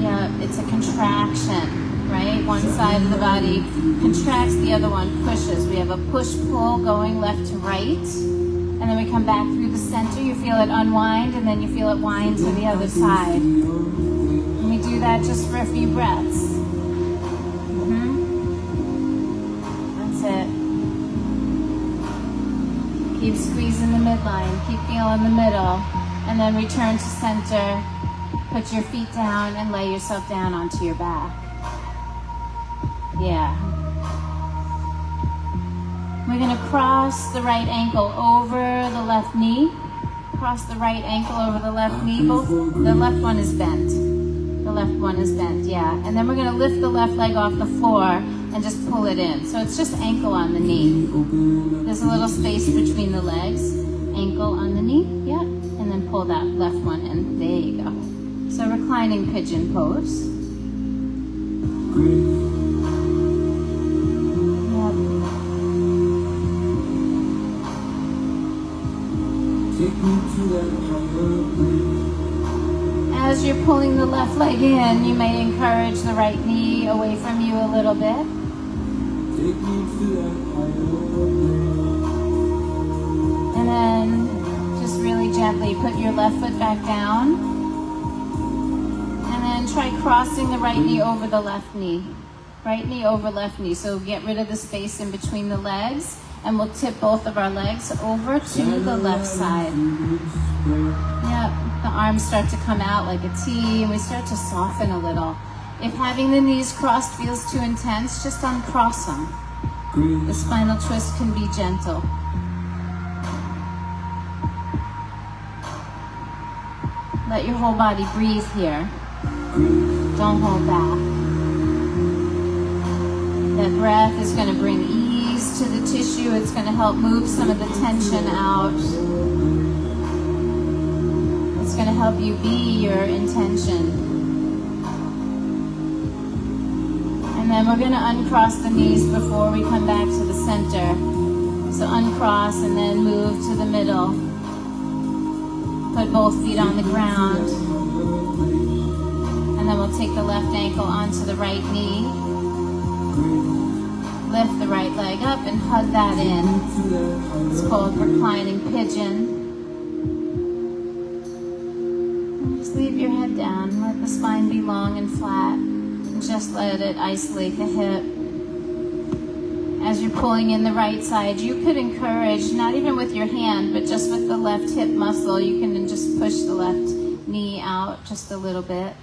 Yeah, it's a contraction, right? One side of the body contracts, the other one pushes. We have a push-pull going left to right. And then we come back through the center. You feel it unwind, and then you feel it wind to the other side. And we do that just for a few breaths. It. Keep squeezing the midline, keep feeling the middle, and then return to center. Put your feet down and lay yourself down onto your back. Yeah. We're going to cross the right ankle over the left knee. Cross the right ankle over the left knee. The left one is bent. The left one is bent, yeah. And then we're going to lift the left leg off the floor and just pull it in. So it's just ankle on the knee. There's a little space between the legs. Ankle on the knee, yeah. And then pull that left one in. There you go. So reclining pigeon pose. Yep. As you're pulling the left leg in, you may encourage the right knee away from you a little bit. And then just really gently put your left foot back down. And then try crossing the right knee over the left knee. Right knee over left knee. So get rid of the space in between the legs. And we'll tip both of our legs over to the left side. Yep, the arms start to come out like a T, and we start to soften a little. If having the knees crossed feels too intense, just uncross them. The spinal twist can be gentle. Let your whole body breathe here. Don't hold back. That breath is going to bring ease to the tissue. It's going to help move some of the tension out. It's going to help you be your intention. And then we're going to uncross the knees before we come back to the center. So uncross and then move to the middle. Put both feet on the ground. And then we'll take the left ankle onto the right knee. Lift the right leg up and hug that in. It's called reclining pigeon. And just leave your head down. Let the spine be long and flat. And just let it isolate the hip. As you're pulling in the right side, you could encourage, not even with your hand, but just with the left hip muscle, you can just push the left knee out just a little bit.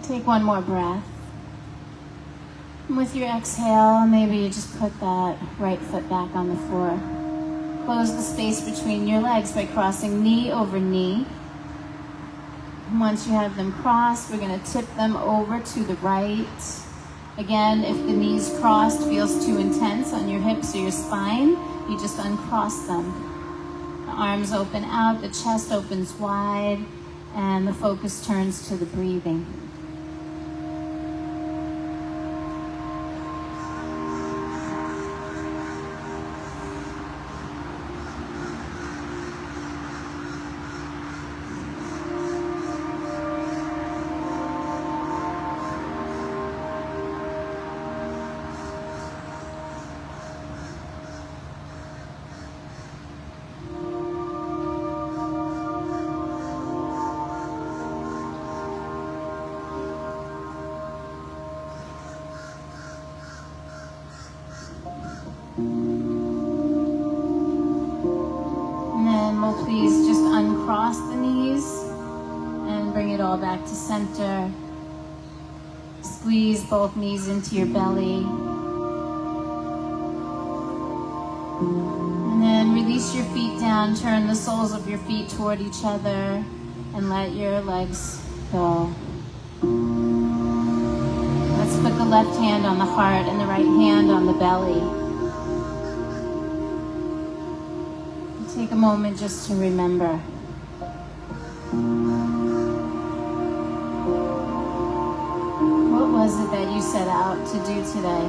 Take one more breath. And with your exhale, maybe you just put that right foot back on the floor. Close the space between your legs by crossing knee over knee. Once you have them crossed, we're going to tip them over to the right. Again, if the knees crossed feels too intense on your hips or your spine, you just uncross them. The arms open out, the chest opens wide, and the focus turns to the breathing. Please just uncross the knees and bring it all back to center. Squeeze both knees into your belly. And then release your feet down, turn the soles of your feet toward each other, and let your legs go. Let's put the left hand on the heart and the right hand on the belly. Take a moment just to remember. What was it that you set out to do today?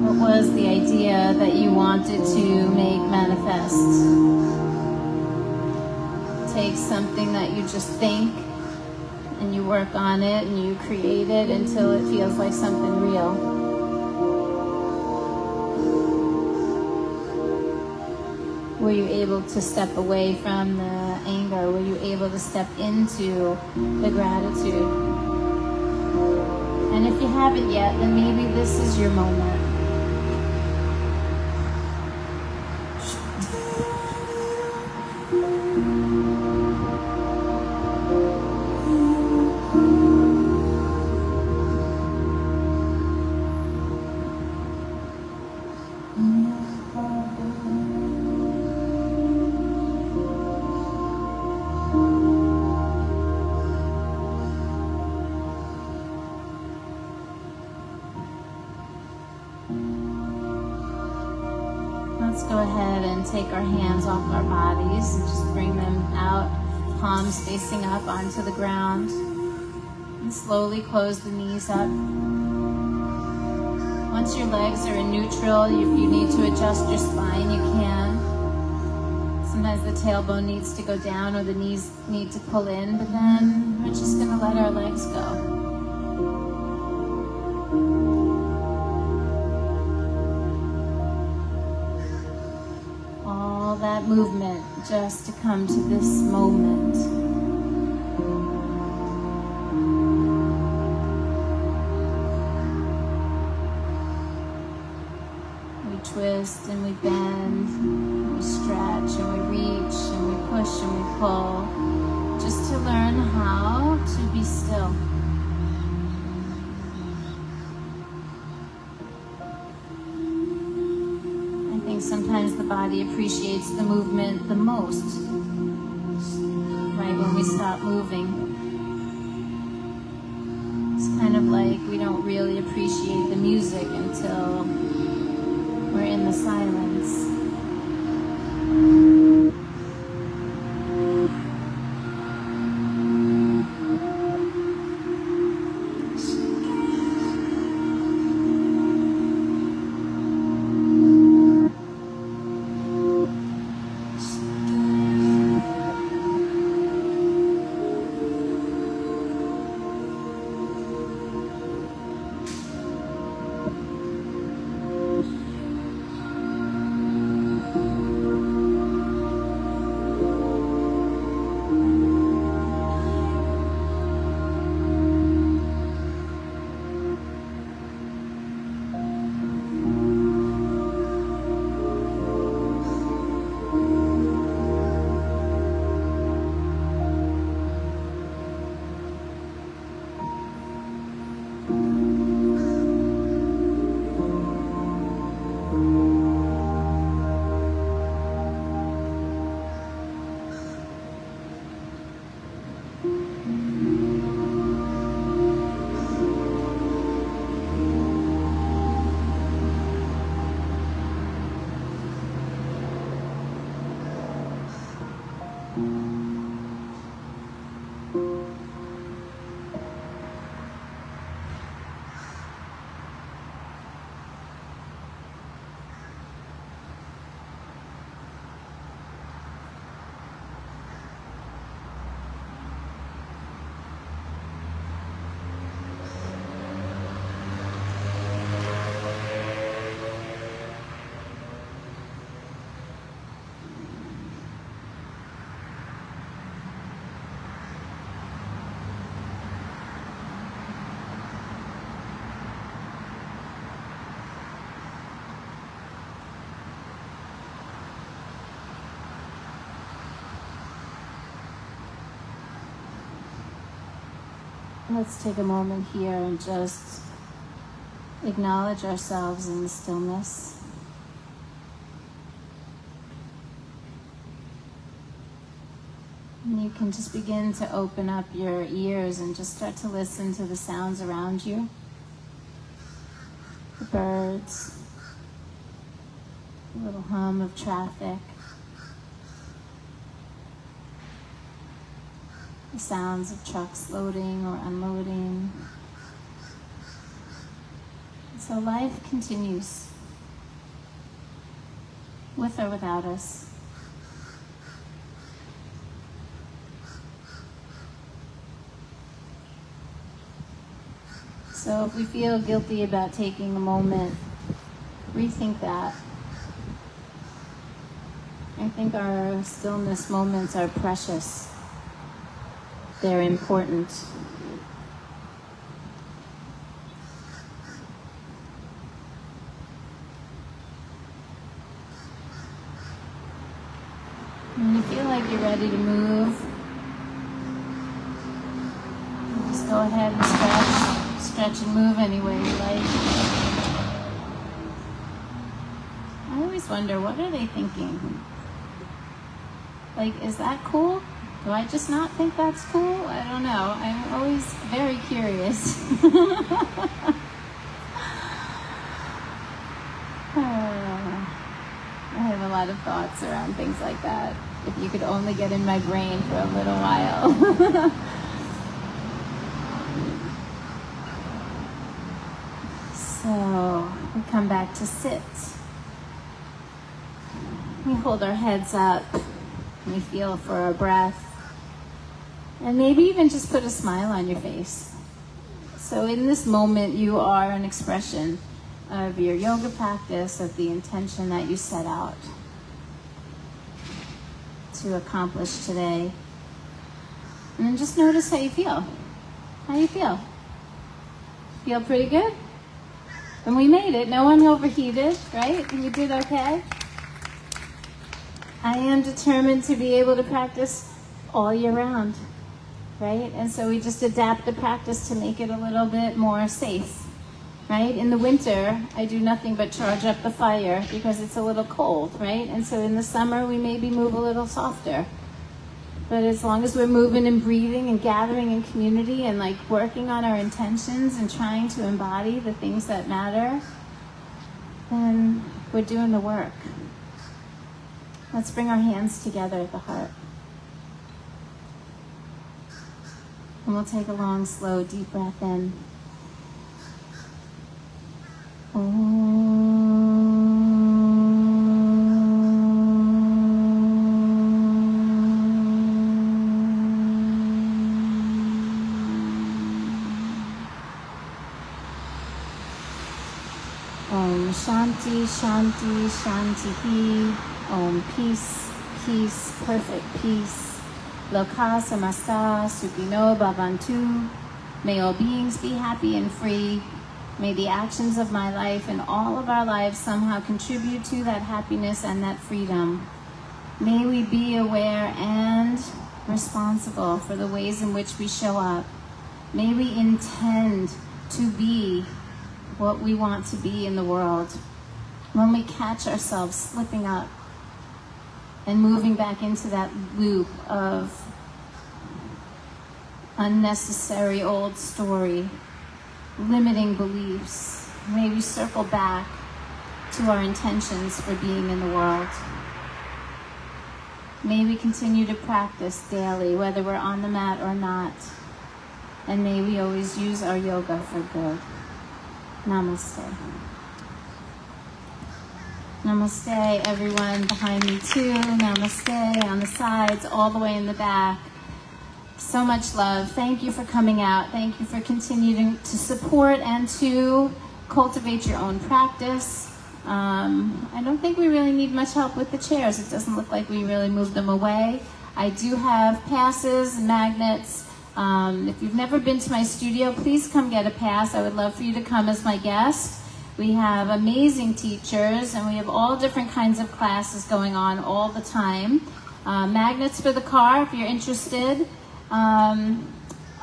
What was the idea that you wanted to make manifest? Take something that you just think and you work on it and you create it until it feels like something real. Were you able to step away from the anger? Were you able to step into the gratitude? And if you haven't yet, then maybe this is your moment. Let's go ahead and take our hands off our bodies and just bring them out, palms facing up onto the ground. And slowly close the knees up. Once your legs are in neutral, if you need to adjust your spine, you can. Sometimes the tailbone needs to go down or the knees need to pull in, but then we're just going to let our legs go. That movement just to come to this moment. We twist and we bend, and we stretch and we reach and we push and we pull, just to learn how to be still. Sometimes the body appreciates the movement the most, right when we stop moving. It's kind of like we don't really appreciate the music until we're in the silence. Let's take a moment here and just acknowledge ourselves in the stillness. And you can just begin to open up your ears and just start to listen to the sounds around you. The birds, a little hum of traffic, the sounds of trucks loading or unloading. So life continues, with or without us. So if we feel guilty about taking a moment, rethink that. I think our stillness moments are precious. They're important. When you feel like you're ready to move, just go ahead and stretch and move any way you like. I always wonder, what are they thinking? Like, is that cool? Do I just not think that's cool? I don't know. I'm always very curious. I have a lot of thoughts around things like that. If you could only get in my brain for a little while. So we come back to sit. We hold our heads up. We feel for our breath. And maybe even just put a smile on your face. So in this moment, you are an expression of your yoga practice, of the intention that you set out to accomplish today. And then just notice how you feel. How you feel? Feel pretty good? And we made it. No one overheated, right? You did okay? I am determined to be able to practice all year round, right? And so we just adapt the practice to make it a little bit more safe, right? In the winter, I do nothing but charge up the fire because it's a little cold, right? And so in the summer, we maybe move a little softer. But as long as we're moving and breathing and gathering in community and like working on our intentions and trying to embody the things that matter, then we're doing the work. Let's bring our hands together at the heart. And we'll take a long, slow, deep breath in. Om Shanti, Shanti, Shanti. Om peace, peace, perfect peace. Loka samasta sukhino bhavantu. May all beings be happy and free. May the actions of my life and all of our lives somehow contribute to that happiness and that freedom. May we be aware and responsible for the ways in which we show up. May we intend to be what we want to be in the world. When we catch ourselves slipping up and moving back into that loop of unnecessary old story, limiting beliefs, may we circle back to our intentions for being in the world. May we continue to practice daily, whether we're on the mat or not. And may we always use our yoga for good. Namaste. Namaste, everyone behind me too. Namaste on the sides, all the way in the back. So much love. Thank you for coming out. Thank you for continuing to support and to cultivate your own practice. I don't think we really need much help with the chairs. It doesn't look like we really moved them away. I do have passes, magnets. If you've never been to my studio, please come get a pass. I would love for you to come as my guest. We have amazing teachers, and we have all different kinds of classes going on all the time. Magnets for the car, if you're interested.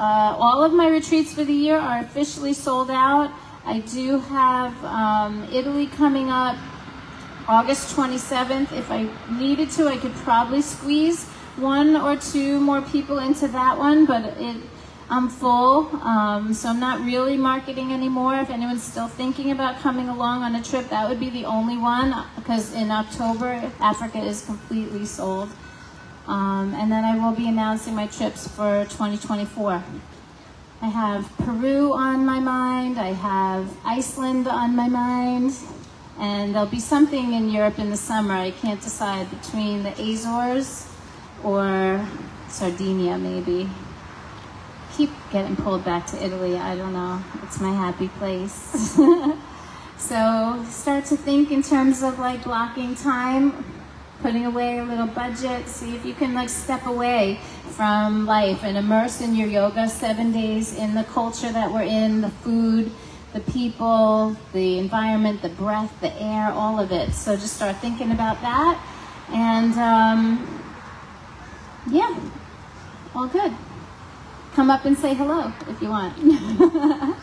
all of my retreats for the year are officially sold out. I do have Italy coming up August 27th. If I needed to, I could probably squeeze 1 or 2 more people into that one, but I'm full, so I'm not really marketing anymore. If anyone's still thinking about coming along on a trip, that would be the only one, because in October, Africa is completely sold. And then I will be announcing my trips for 2024. I have Peru on my mind, I have Iceland on my mind, and there'll be something in Europe in the summer. I can't decide between the Azores or Sardinia, maybe. Keep getting pulled back to Italy, I don't know. It's my happy place. So start to think in terms of like blocking time, putting away a little budget, see if you can like step away from life and immerse in your yoga 7 days in the culture that we're in, the food, the people, the environment, the breath, the air, all of it. So just start thinking about that, and yeah, all good. Come up and say hello if you want.